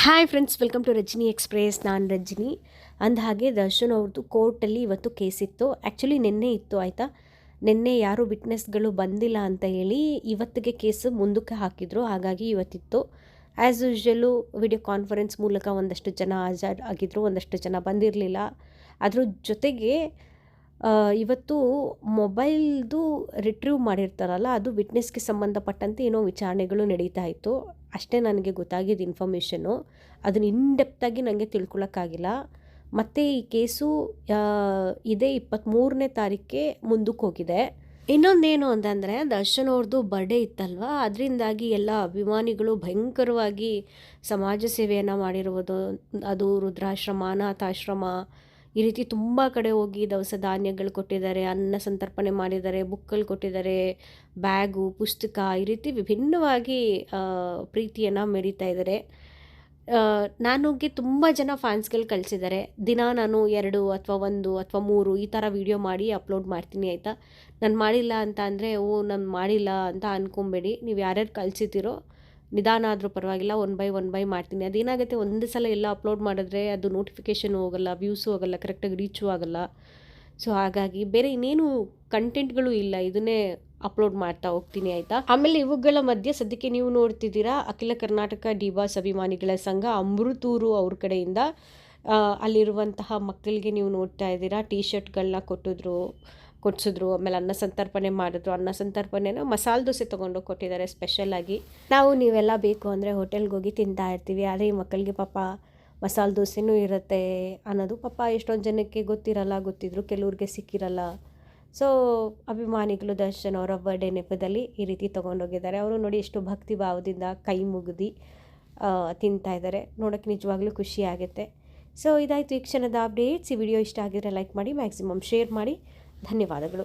Hi friends, welcome to Rajini Express. ನಾನು ರಜನಿ. ಅಂದಹಾಗೆ ದರ್ಶನ್ ಅವ್ರದ್ದು ಕೋರ್ಟಲ್ಲಿ ಇವತ್ತು ಕೇಸ್ ಇತ್ತು. ಆ್ಯಕ್ಚುಲಿ ನಿನ್ನೆ ಇತ್ತು, ಆಯಿತಾ. ನಿನ್ನೆ ಯಾರು ವಿಟ್ನೆಸ್ಗಳು ಬಂದಿಲ್ಲ ಅಂತ ಹೇಳಿ ಇವತ್ತಿಗೆ ಕೇಸು ಮುಂದಕ್ಕೆ ಹಾಕಿದರು. ಹಾಗಾಗಿ ಇವತ್ತಿತ್ತು. ಆ್ಯಸ್ ಯೂಶ್ವಲು ವಿಡಿಯೋ ಕಾನ್ಫರೆನ್ಸ್ ಮೂಲಕ ಒಂದಷ್ಟು ಜನ ಆಗಿದ್ದರು, ಒಂದಷ್ಟು ಜನ ಬಂದಿರಲಿಲ್ಲ. ಅದ್ರ ಜೊತೆಗೆ ಇವತ್ತು ಮೊಬೈಲ್ದು ರಿಟ್ರೀವ್ ಮಾಡಿರ್ತಾರಲ್ಲ, ಅದು ವಿಟ್ನೆಸ್ಗೆ ಸಂಬಂಧಪಟ್ಟಂತೆ ಏನೋ ವಿಚಾರಣೆಗಳು ನಡೀತಾ ಇತ್ತು. ಅಷ್ಟೇ ನನಗೆ ಗೊತ್ತಾಗಿದ್ದು ಇನ್ಫಾರ್ಮೇಷನ್ನು. ಅದನ್ನು ಇನ್ಡೆಪ್ತಾಗಿ ನನಗೆ ತಿಳ್ಕೊಳಕ್ಕಾಗಿಲ್ಲ. ಮತ್ತು ಈ ಕೇಸು ಇದೇ 23ನೇ ತಾರೀಕಿಗೆ ಮುಂದಕ್ಕೆ ಹೋಗಿದೆ. ಇನ್ನೊಂದೇನು ಅಂತಂದರೆ, ದರ್ಶನ್ ಅವ್ರದ್ದು ಬರ್ಡೇ ಇತ್ತಲ್ವ, ಅದರಿಂದಾಗಿ ಎಲ್ಲ ಅಭಿಮಾನಿಗಳು ಭಯಂಕರವಾಗಿ ಸಮಾಜ ಸೇವೆಯನ್ನು ಮಾಡಿರುವುದು. ಅದು ವೃದ್ಧಾಶ್ರಮ, ಅನಾಥಾಶ್ರಮ, ಈ ರೀತಿ ತುಂಬ ಕಡೆ ಹೋಗಿ ದವಸ ಧಾನ್ಯಗಳು ಕೊಟ್ಟಿದ್ದಾರೆ, ಅನ್ನ ಸಂತರ್ಪಣೆ ಮಾಡಿದ್ದಾರೆ, ಬುಕ್ಗಳು ಕೊಟ್ಟಿದ್ದಾರೆ, ಬ್ಯಾಗು, ಪುಸ್ತಕ, ಈ ರೀತಿ ವಿಭಿನ್ನವಾಗಿ ಪ್ರೀತಿಯನ್ನು ಮೆರೀತಾ ಇದ್ದಾರೆ. ನನಗೆ ತುಂಬ ಜನ ಫ್ಯಾನ್ಸ್ಗಳು ಕಳಿಸಿದ್ದಾರೆ. ದಿನ ನಾನು 2 ಅಥವಾ 1 ಅಥವಾ 3 ಈ ಥರ ವೀಡಿಯೋ ಮಾಡಿ ಅಪ್ಲೋಡ್ ಮಾಡ್ತೀನಿ, ಆಯಿತಾ. ನಾನು ಮಾಡಿಲ್ಲ ಅಂತ ಅಂದರೆ ನಾನು ಮಾಡಿಲ್ಲ ಅಂತ ಅಂದ್ಕೊಬೇಡಿ. ನೀವು ಯಾರ್ಯಾರು ಕಳಿಸಿದ್ದೀರೋ ನಿಧಾನ ಆದರೂ ಪರವಾಗಿಲ್ಲ, ಒನ್ ಬೈ ಮಾಡ್ತೀನಿ. ಅದೇನಾಗುತ್ತೆ, ಒಂದು ಸಲ ಎಲ್ಲ ಅಪ್ಲೋಡ್ ಮಾಡಿದ್ರೆ ಅದು ನೋಟಿಫಿಕೇಷನ್ ಹೋಗಲ್ಲ, ವ್ಯೂಸು ಹೋಗಲ್ಲ, ಕರೆಕ್ಟಾಗಿ ರೀಚು ಆಗಲ್ಲ. ಸೊ ಹಾಗಾಗಿ ಬೇರೆ ಇನ್ನೇನು ಕಂಟೆಂಟ್ಗಳು ಇಲ್ಲ, ಇದನ್ನೇ ಅಪ್ಲೋಡ್ ಮಾಡ್ತಾ ಹೋಗ್ತೀನಿ, ಆಯಿತಾ. ಆಮೇಲೆ ಇವುಗಳ ಮಧ್ಯೆ ಸದ್ಯಕ್ಕೆ ನೀವು ನೋಡ್ತಿದ್ದೀರಾ, ಅಖಿಲ ಕರ್ನಾಟಕ ಡಿ-ಬಾಸ್ ಅಭಿಮಾನಿಗಳ ಸಂಘ ಅಮೃತೂರು ಅವ್ರ ಕಡೆಯಿಂದ ಅಲ್ಲಿರುವಂತಹ ಮಕ್ಕಳಿಗೆ ನೀವು ನೋಡ್ತಾ ಇದ್ದೀರಾ, ಟೀ ಶರ್ಟ್ಗಳನ್ನ ಕೊಡಿಸಿದ್ರು. ಆಮೇಲೆ ಅನ್ನ ಸಂತರ್ಪಣೆ ಮಾಡಿದ್ರು. ಅನ್ನ ಸಂತರ್ಪಣೆನ ಮಸಾಲೆ ದೋಸೆ ತೊಗೊಂಡು ಕೊಟ್ಟಿದ್ದಾರೆ ಸ್ಪೆಷಲಾಗಿ. ನೀವೆಲ್ಲ ಬೇಕು ಅಂದರೆ ಹೋಟೆಲ್ಗೆ ಹೋಗಿ ತಿಂತಾ ಇರ್ತೀವಿ, ಆದರೆ ಈ ಮಕ್ಕಳಿಗೆ ಪಾಪ ಮಸಾಲೆ ದೋಸೆನೂ ಇರುತ್ತೆ ಅನ್ನೋದು ಪಾಪ ಎಷ್ಟೊಂದು ಜನಕ್ಕೆ ಗೊತ್ತಿದ್ರು, ಕೆಲವ್ರಿಗೆ ಸಿಕ್ಕಿರಲ್ಲ. ಸೊ ಅಭಿಮಾನಿಗಳು ದರ್ಶನ್ ಅವರ ಬರ್ಡೇ ನೆಪದಲ್ಲಿ ಈ ರೀತಿ ತೊಗೊಂಡೋಗಿದ್ದಾರೆ. ಅವರು ನೋಡಿ ಎಷ್ಟು ಭಕ್ತಿ ಭಾವದಿಂದ ಕೈ ಮುಗಿದು ತಿಂತಾ ಇದ್ದಾರೆ. ನೋಡೋಕ್ಕೆ ನಿಜವಾಗ್ಲೂ ಖುಷಿ ಆಗುತ್ತೆ. ಸೊ ಇದಾಯಿತು ಈ ಕ್ಷಣದ ಅಪ್ಡೇಟ್ಸ್. ಈ ವಿಡಿಯೋ ಇಷ್ಟ ಆಗಿದ್ರೆ ಲೈಕ್ ಮಾಡಿ, ಮ್ಯಾಕ್ಸಿಮಮ್ ಶೇರ್ ಮಾಡಿ. ಧನ್ಯವಾದಗಳು.